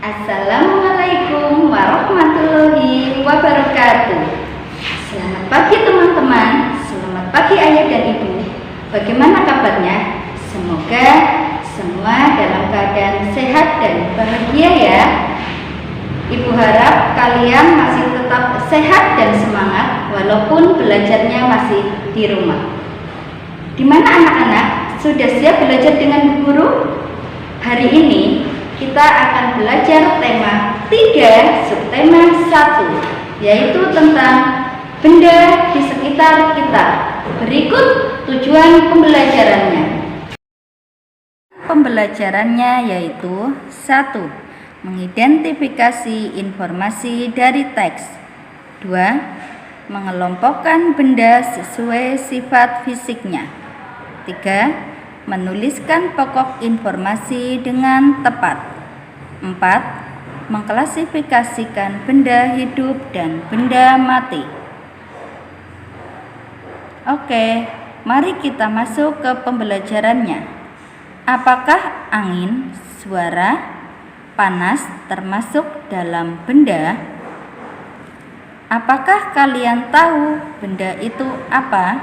Assalamualaikum warahmatullahi wabarakatuh. Selamat pagi teman-teman, selamat pagi ayah dan ibu. Bagaimana kabarnya? Semoga semua dalam keadaan sehat dan bahagia ya. Ibu harap kalian masih tetap sehat dan semangat walaupun belajarnya masih di rumah. Di mana anak-anak sudah siap belajar dengan Bu Guru? Hari ini kita akan belajar tema 3, subtema 1, yaitu tentang benda di sekitar kita. Berikut tujuan pembelajarannya. Pembelajarannya yaitu 1. Mengidentifikasi informasi dari teks. 2. Mengelompokkan benda sesuai sifat fisiknya. 3. Menuliskan pokok informasi dengan tepat. 4. Mengklasifikasikan benda hidup dan benda mati. Oke, mari kita masuk ke pembelajarannya. Apakah angin, suara, panas termasuk dalam benda? Apakah kalian tahu benda itu apa?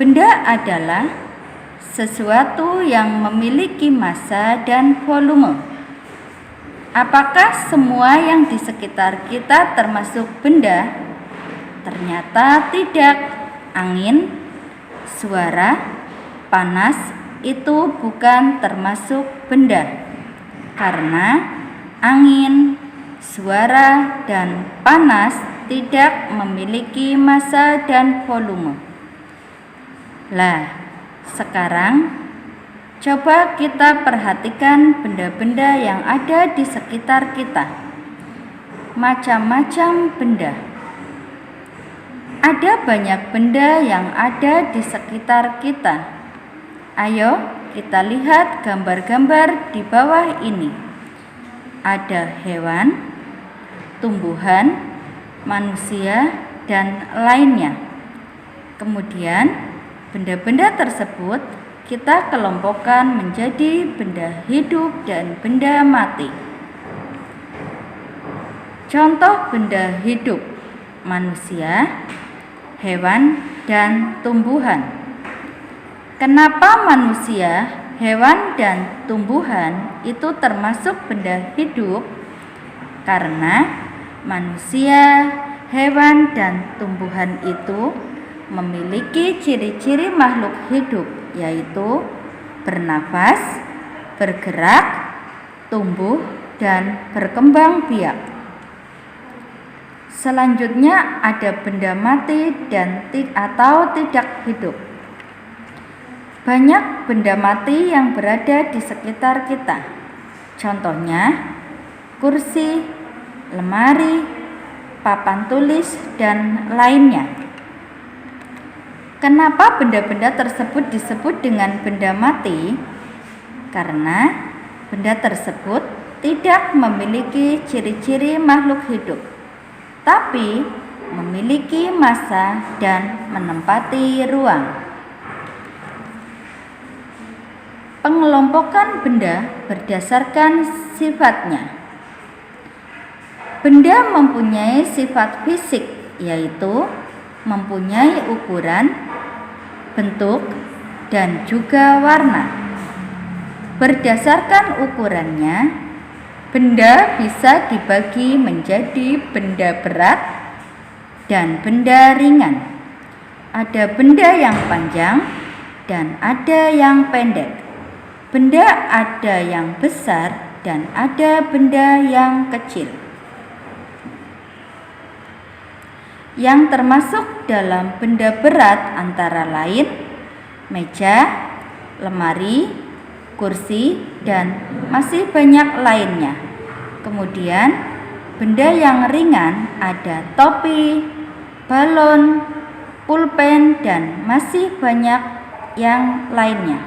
Benda adalah sesuatu yang memiliki massa dan volume. Apakah semua yang di sekitar kita termasuk benda? Ternyata tidak. Angin, suara, panas itu bukan termasuk benda. Karena angin, suara, dan panas tidak memiliki massa dan volume. Lah, sekarang coba kita perhatikan benda-benda yang ada di sekitar kita. Macam-macam benda. Ada banyak benda yang ada di sekitar kita. Ayo kita lihat gambar-gambar di bawah ini. Ada hewan, tumbuhan, manusia, dan lainnya. Kemudian benda-benda tersebut kita kelompokkan menjadi benda hidup dan benda mati. Contoh benda hidup: manusia, hewan, dan tumbuhan. Kenapa manusia, hewan, dan tumbuhan itu termasuk benda hidup? Karena manusia, hewan, dan tumbuhan itu memiliki ciri-ciri makhluk hidup, yaitu bernafas, bergerak, tumbuh, dan berkembang biak. Selanjutnya ada benda mati dan atau tidak hidup. Banyak benda mati yang berada di sekitar kita. Contohnya kursi, lemari, papan tulis, dan lainnya. Kenapa benda-benda tersebut disebut dengan benda mati? Karena benda tersebut tidak memiliki ciri-ciri makhluk hidup, tapi memiliki massa dan menempati ruang. Pengelompokan benda berdasarkan sifatnya. Benda mempunyai sifat fisik, yaitu mempunyai ukuran, bentuk, dan juga warna. Berdasarkan ukurannya, benda bisa dibagi menjadi benda berat dan benda ringan. Ada benda yang panjang dan ada yang pendek. Benda ada yang besar dan ada benda yang kecil. Yang termasuk dalam benda berat antara lain meja, lemari, kursi, dan masih banyak lainnya. Kemudian benda yang ringan ada topi, balon, pulpen, dan masih banyak yang lainnya.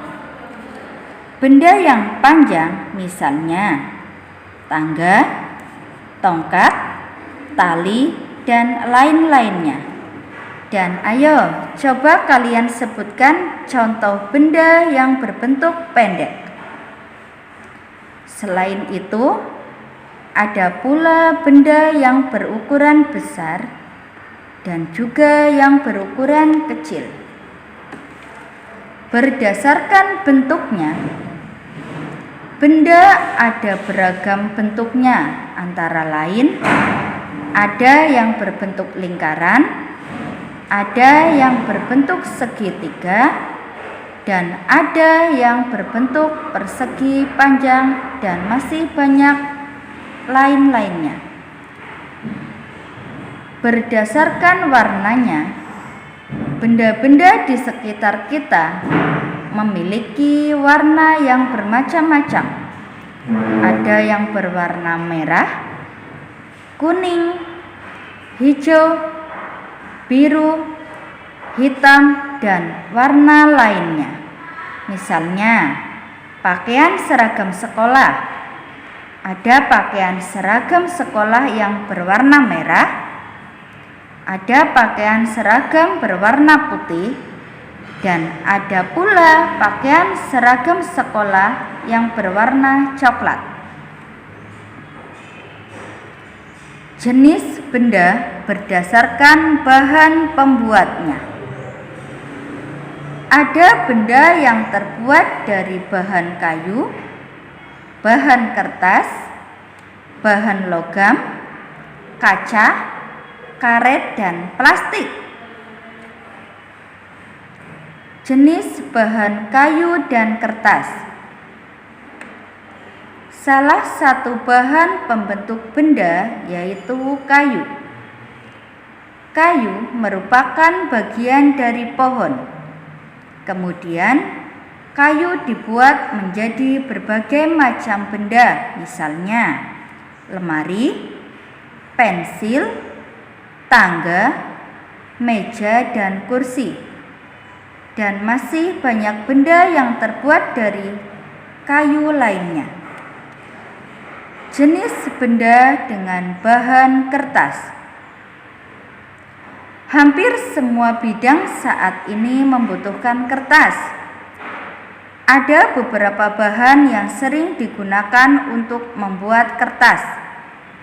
Benda yang panjang misalnya tangga, tongkat, tali, dan lain-lainnya. Dan ayo coba kalian sebutkan contoh benda yang berbentuk pendek. Selain itu, ada pula benda yang berukuran besar dan juga yang berukuran kecil. Berdasarkan bentuknya, benda ada beragam bentuknya, antara lain ada yang berbentuk lingkaran, ada yang berbentuk segitiga, dan ada yang berbentuk persegi panjang, dan masih banyak lain-lainnya. Berdasarkan warnanya, benda-benda di sekitar kita memiliki warna yang bermacam-macam. Ada yang berwarna merah, kuning, hijau, biru, hitam, dan warna lainnya. Misalnya, pakaian seragam sekolah. Ada pakaian seragam sekolah yang berwarna merah, ada pakaian seragam berwarna putih, dan ada pula pakaian seragam sekolah yang berwarna coklat. Jenis benda berdasarkan bahan pembuatnya. Ada benda yang terbuat dari bahan kayu, bahan kertas, bahan logam, kaca, karet, dan plastik. Jenis bahan kayu dan kertas. Salah satu bahan pembentuk benda yaitu kayu. Kayu merupakan bagian dari pohon. Kemudian kayu dibuat menjadi berbagai macam benda, misalnya lemari, pensil, tangga, meja, dan kursi. Dan masih banyak benda yang terbuat dari kayu lainnya. Jenis benda dengan bahan kertas. Hampir semua bidang saat ini membutuhkan kertas. Ada beberapa bahan yang sering digunakan untuk membuat kertas.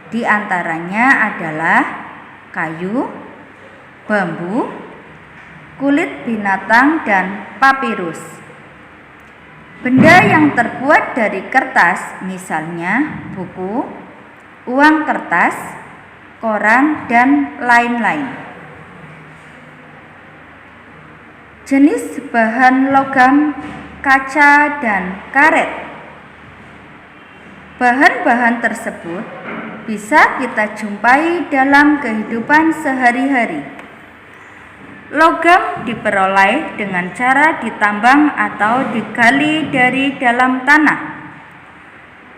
Di antaranya adalah kayu, bambu, kulit binatang, dan papirus. Benda yang terbuat dari kertas misalnya buku, uang kertas, koran, dan lain-lain. Jenis bahan logam, kaca, dan karet. Bahan-bahan tersebut bisa kita jumpai dalam kehidupan sehari-hari. Logam diperoleh dengan cara ditambang atau digali dari dalam tanah.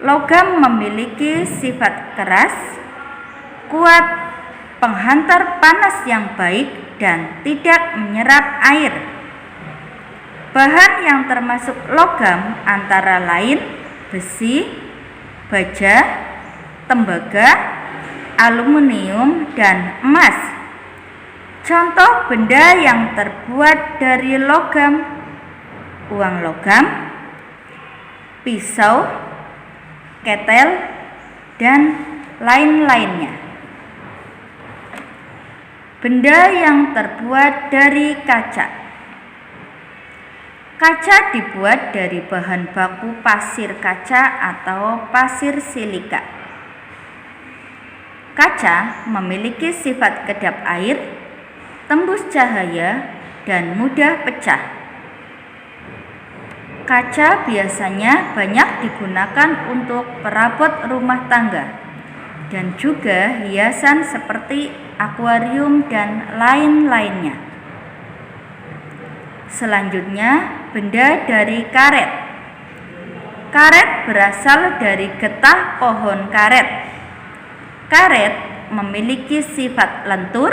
Logam memiliki sifat keras, kuat, penghantar panas yang baik, dan tidak menyerap air. Bahan yang termasuk logam antara lain besi, baja, tembaga, aluminium, dan emas. Contoh benda yang terbuat dari logam: uang logam, pisau, ketel, dan lain-lainnya. Benda yang terbuat dari kaca. Kaca dibuat dari bahan baku pasir kaca atau pasir silika. Kaca memiliki sifat kedap air, tembus cahaya, dan mudah pecah. Kaca biasanya banyak digunakan untuk perabot rumah tangga dan juga hiasan seperti akuarium dan lain-lainnya. Selanjutnya, benda dari karet. Karet berasal dari getah pohon karet. Karet memiliki sifat lentur,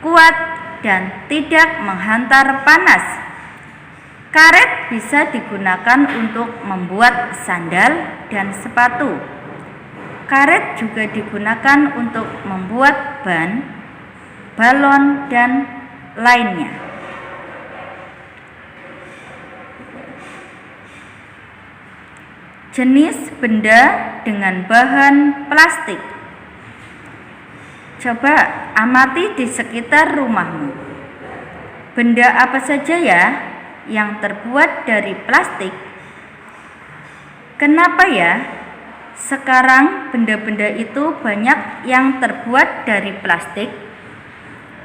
kuat, dan tidak menghantar panas. Karet bisa digunakan untuk membuat sandal dan sepatu. Karet juga digunakan untuk membuat ban, balon, dan lainnya. jenis benda dengan bahan plastik. Coba amati di sekitar rumahmu. Benda apa saja ya yang terbuat dari plastik? Kenapa ya sekarang benda-benda itu banyak yang terbuat dari plastik?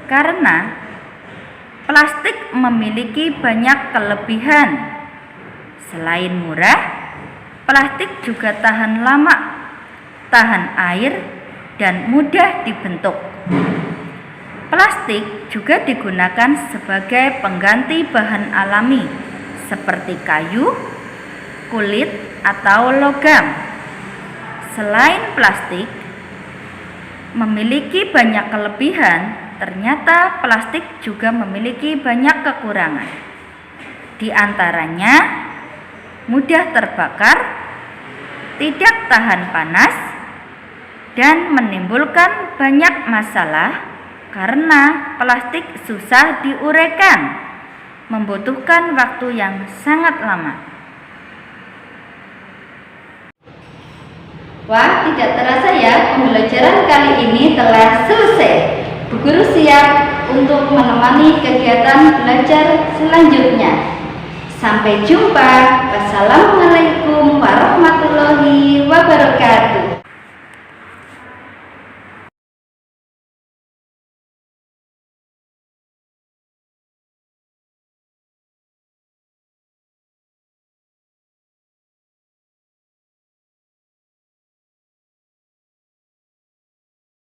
Karena plastik memiliki banyak kelebihan. Selain murah, plastik juga tahan lama, tahan air, dan mudah dibentuk. Plastik juga digunakan sebagai pengganti bahan alami seperti kayu, kulit, atau logam. Selain plastik memiliki banyak kelebihan, ternyata plastik juga memiliki banyak kekurangan. Di antaranya mudah terbakar, tidak tahan panas, dan menimbulkan banyak masalah karena plastik susah diuraikan, membutuhkan waktu yang sangat lama. Wah, tidak terasa ya, pembelajaran kali ini telah selesai. Bu Guru siap untuk menemani kegiatan belajar selanjutnya. Sampai jumpa. Wassalamualaikum warahmatullahi wabarakatuh.